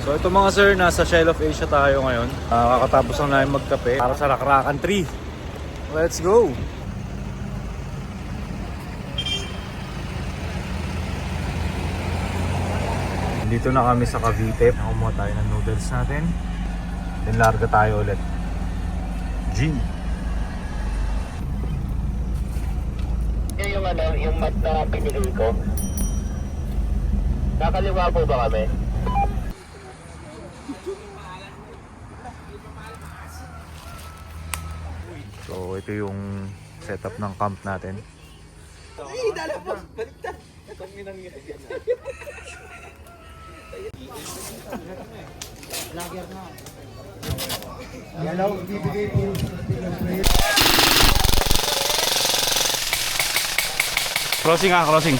So ito mga sir, nasa Shell of Asia tayo ngayon. Kakatapos lang namin magkape para sa Rakrakan 3. Let's go! Dito na kami sa Cavite. Nakumuha tayo ng noodles natin. Then larga tayo ulit. Gin. Yung yung mat na pinili ko. Nakaliwa po ba kami? So ito yung setup ng camp natin. Ay, dala po! Baliktad! Itong minangyan yan. Vlogger na. Yalaw, bibigay po sa Crossing ah, crossing.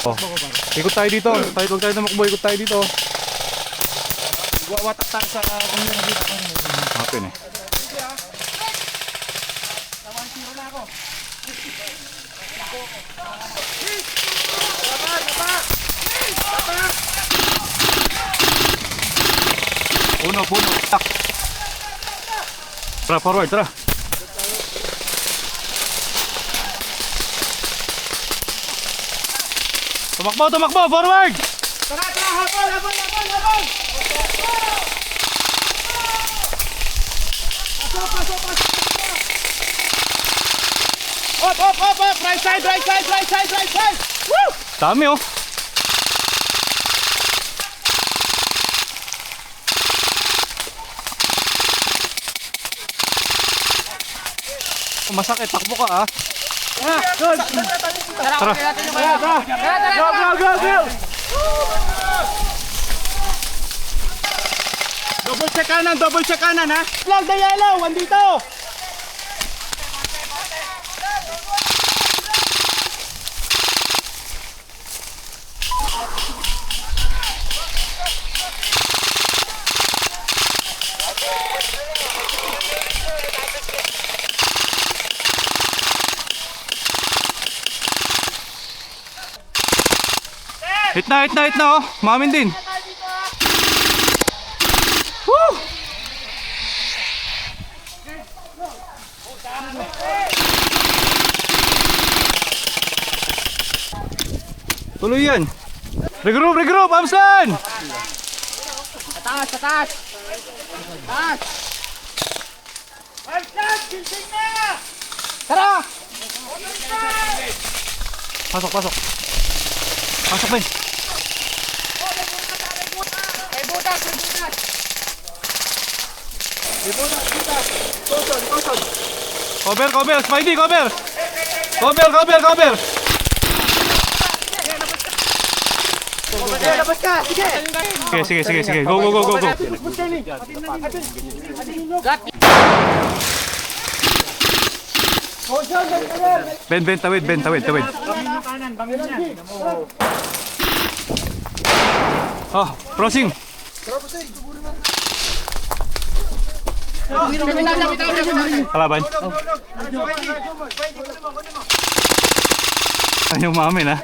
Oh, ikot tayo dito. Huwag tayo tumakbo, ikot tayo dito. watak tayo sa community. Happen eh. Puno. Tak. Tara, forward, tara. Tumakbo, forward! Tara, habol! Pasok! Up! Right side! Woo! Dami oh. Masakit, takbo ka ah. Good! Tara. Go! Double check kanan ha. Flag the yellow, andito. Hit na oh. Mamin din. Woo! Tuloy yan. Regroup, Amslan! Taas! Tara! Pasok Ben. May butas! Tusod! Cover, Spidey, cover! Labas ka! Sige. Go. Ben, tawid. Oh, crossing. Kalaban. Ano yung mamin ha?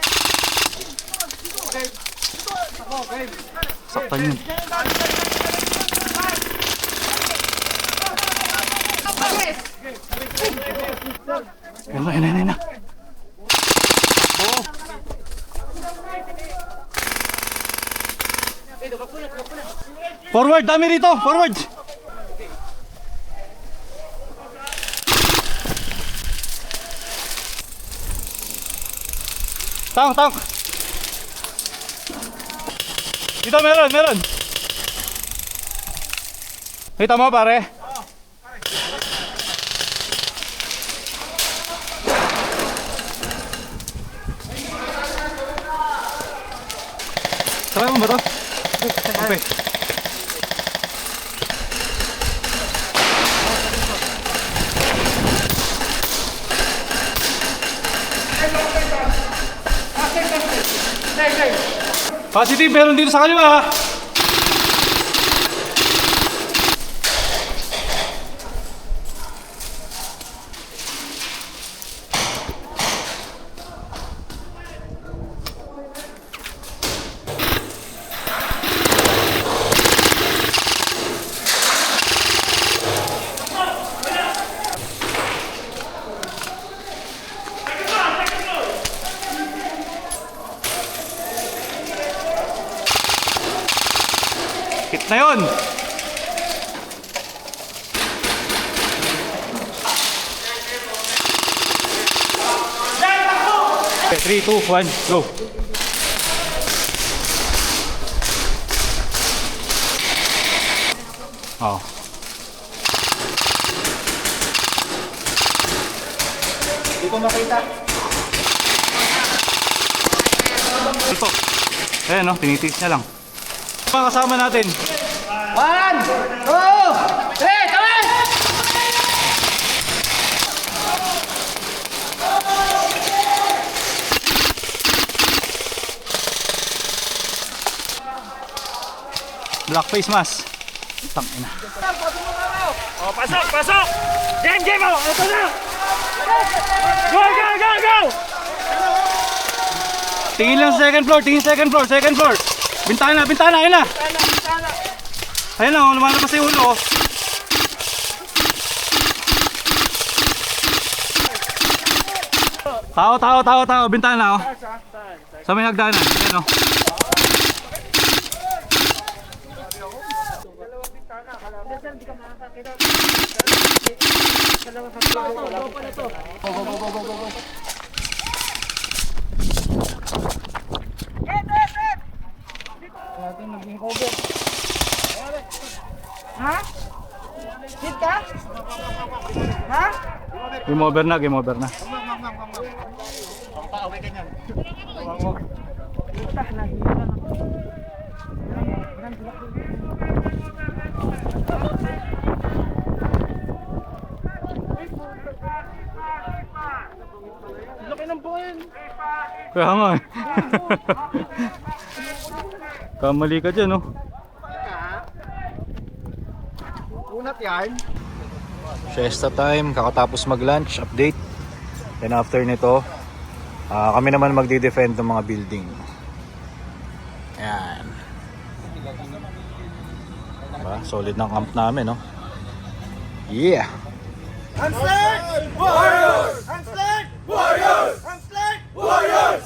Saktan yun. Yan na. Forward, dami rito. Forward. Tank. Dito meron. Kita mo pare? Try mo ba to? Okay. Positive, meron dito sa kaliwa. na yun! Okay, 3, 2, 1, go! Oh. Hindi ko makita. Ito. Ayan no, tinitiis niya lang. Mga kasama natin. 1, 2, 3, come on! Black face mask. Tangina. Oh, pasok, pasok! Game, game! Oh, ito na! Go, go, go, go! Tingin lang sa second floor, tingin second floor, second floor. Bintana, bintana, ayun na. Ayun na, lumalabas sa ulo. Oh. Tao, tao, tao, tao, bintana oh. Sa may hagdanan, ayun oh. Ha? Hit ka? Ha? Game over na, game over na. Laki ng buhay. Kaya nga eh. Kamali ka dyan oh. Unat yan. Siesta time, kakatapos mag-lunch, update. Then after nito, kami naman magdi-defend ng mga building. Ayan. Diba? Solid ng camp namin, no? Yeah! Unslide! Warriors! Unslide! Warriors! Unslide! Warriors!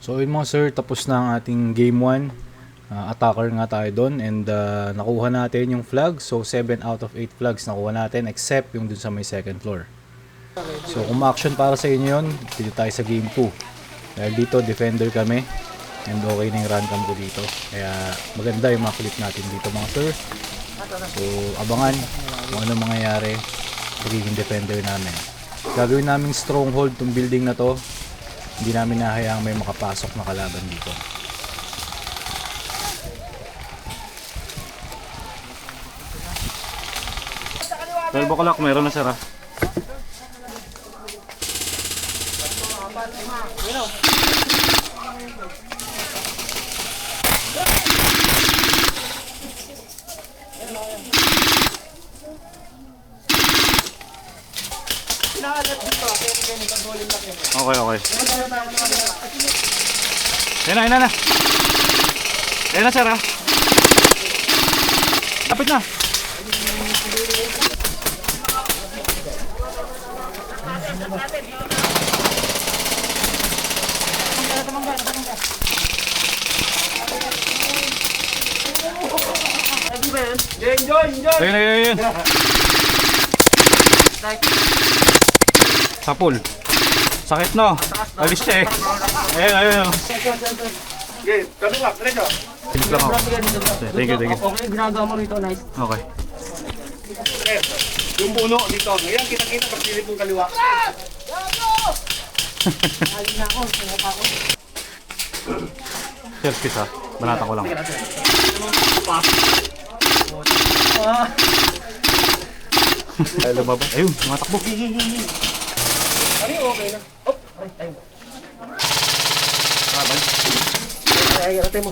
So yun mga sir, tapos na ang ating game 1. Attacker nga tayo doon and nakuha natin yung flag. So 7 out of 8 flags nakuha natin except yung dun sa may second floor. So kung ma-action para sa inyo yun, dito tayo sa game 2. Dahil dito defender kami and okay na yung run cam ko dito. Kaya maganda yung mga clip natin dito mga sir. So abangan kung ano mangyayari pagiging defender namin. Gagawin naming stronghold tong building na to. Hindi namin nahayaang may makapasok na kalaban dito. 12 o'clock, meron na sir ha. Okay, okay. Yan na. Yan na sir ha. Lapit na. Ayun. Sapul. Sakit no. Alis siya eh. Ayun. Okay, kaliwa, diretso. Tinik lang ako. Thank you. Okay, ginagawa mo rito, nice. Okay. Yung puno dito. Ngayon, kita-kita pag silip yung kaliwa. Self-kiss ha. Banatan ko lang. Ay, lumabas. Ayun, tumatakbo. Ano okay na? Oh, ay. Ay, ate mo.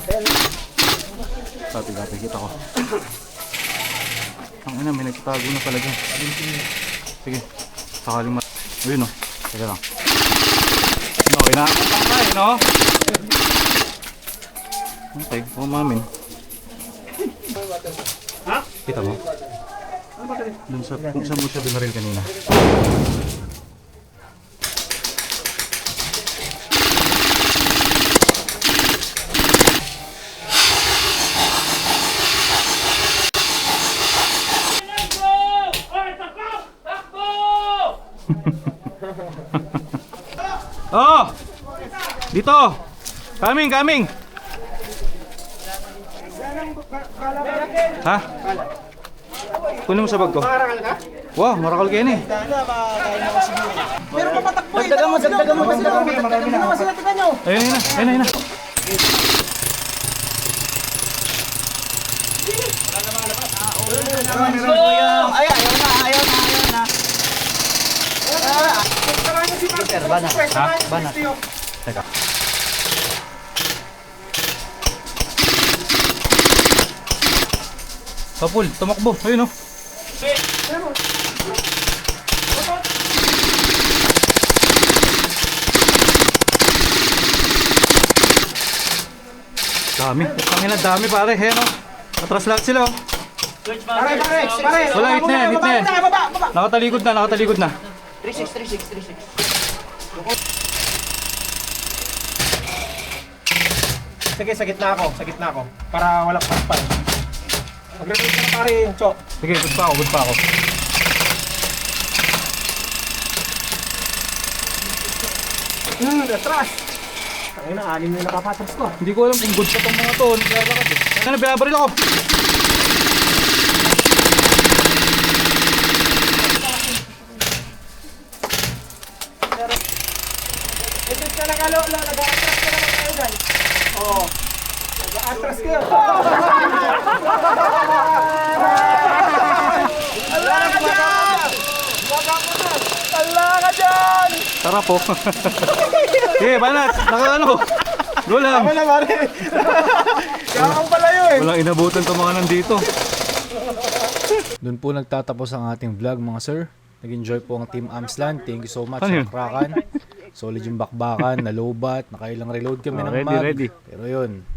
Dati, kita ko. Ang ina, may nagtatago na pala dyan. Sige, sakaling ayun o, teka lang. Okay na. Ayun o. Okay, umamin. Ha? Kita mo? Dun sa, kung saan mo siya binaril kanina. Oh! Dito! Coming, coming! Ha? Kunin mo sa bag ko. Wow, marakal kayo ni. Pero papatakbo eh. Dagdagan mo pa sila. Dagdagan mo naman sila. Tignan nyo. Ayun na, ayun na, ayun na. Ayaw na. Banat. Teka. Kapul, tumakbo. Ayun oh. Dami. Pangina, dami pare. Ayan oh. Atras lahat sila oh. Pare. Wala, hit na yan, hit na yan. Baba. Nakatalikod na, nakatalikod na. 36. Sige, sa gitna ako. Para walang paspan. Mag-repeat ka na pare yung chok. Sige, good pa ako. Atras. Tangin na, 6 na nakapatras ko. Hindi ko alam kung good pa tong mga to. Naglalakad eh. Ano, binabaril ako. Ito ka lang nag-atras ka naman kayo guys. Oo. Nag-atras kayo. Allah ka dyan! Tara po. Sige, banat. Naka-ano. Go lang. Tama na pare. Kakang pala yun. Walang inabutan to mga nandito. Doon po nagtatapos ang ating vlog mga sir. Nag-enjoy po ang Team Amsland. Thank you so much Ano sa yun? krakan. Solid yung bakbakan, nalobat, nakailang reload kami ng mag. ready. Pero yun,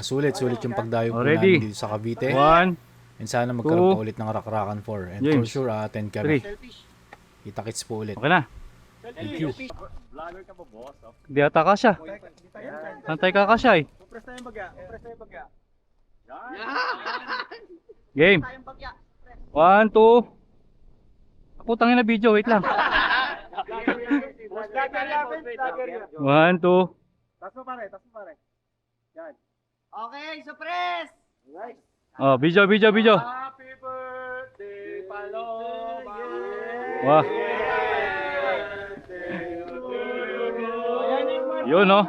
sulit yung pagdayo po Ready. namin dito sa Cavite. 1, And sana magkaroon 2, pa ulit ng rakrakan 4. And James. for sure, attend kami. 3. Kita-kits po ulit. Okay na. Thank you. Hindi ata kasya. Antay ka kasya eh. Press na yung bagya. Game. 1, 2. Putangin na video, wait lang. 1, 2. Tas mo pare. Yan. Okay, suppress! Oh, video. Happy birthday, Paloma. Wah. Yun no.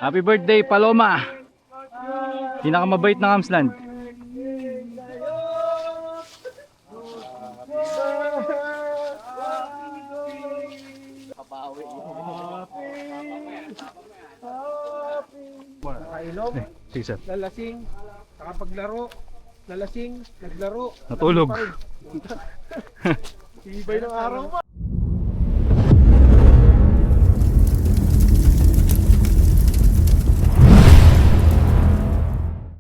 Happy birthday Paloma. Pinakamabait ng Amsland. Nakainom, Sige sir. lalasing, nakapaglaro, naglaro. Natulog. Ibay ng araw mo.